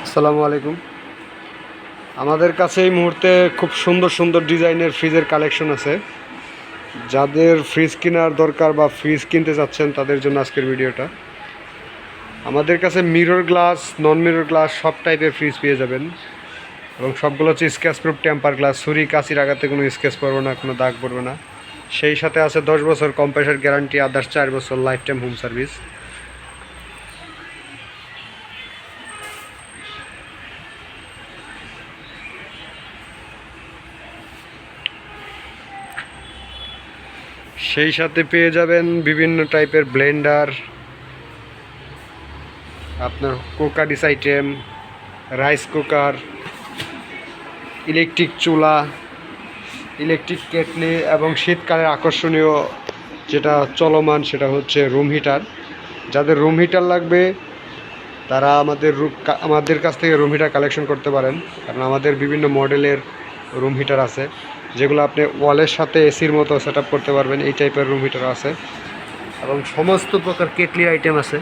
আসসালামু আলাইকুম। আমাদের কাছে এই মুহূর্তে খুব সুন্দর সুন্দর ডিজাইনের ফ্রিজের কালেকশন আছে। যাদের ফ্রিজ কেনার দরকার বা ফ্রিজ কিনতে চাচ্ছেন তাদের জন্য আজকের ভিডিওটা। আমাদের কাছে মিরর গ্লাস, নন মিরর গ্লাস সব টাইপের ফ্রিজ পেয়ে যাবেন এবং সবগুলো হচ্ছে স্ক্র্যাচ প্রুফ টেম্পার গ্লাস। ছুরি কাঁচির আঘাতে কোনো স্ক্র্যাচ পড়বে না, কোনো দাগ পড়বে না। সেই সাথে আছে 10 বছর কম্প্রেসার গ্যারান্টি, আদার্স 4 বছর লাইফ টাইম হোম সার্ভিস। সেই সাথে পেয়ে যাবেন বিভিন্ন টাইপের ব্লেন্ডার, আপনার cookeries item, rice cooker, electric চুলা, ইলেকট্রিক কেটলি এবং শীতকালের আকর্ষণীয় যেটা চলমান সেটা হচ্ছে রুম হিটার। যাদের রুম হিটার লাগবে তারা আমাদের কাছ থেকে রুম হিটার কালেকশন করতে পারেন, কারণ আমাদের বিভিন্ন মডেলের রুম হিটার আছে যেগুলো আপনি ওয়ালের সাথে এসির মতো সেট আপ করতে পারবেন। এই টাইপের রুম হিটার আছে এবং সমস্ত প্রকার কেটলি আইটেম আছে।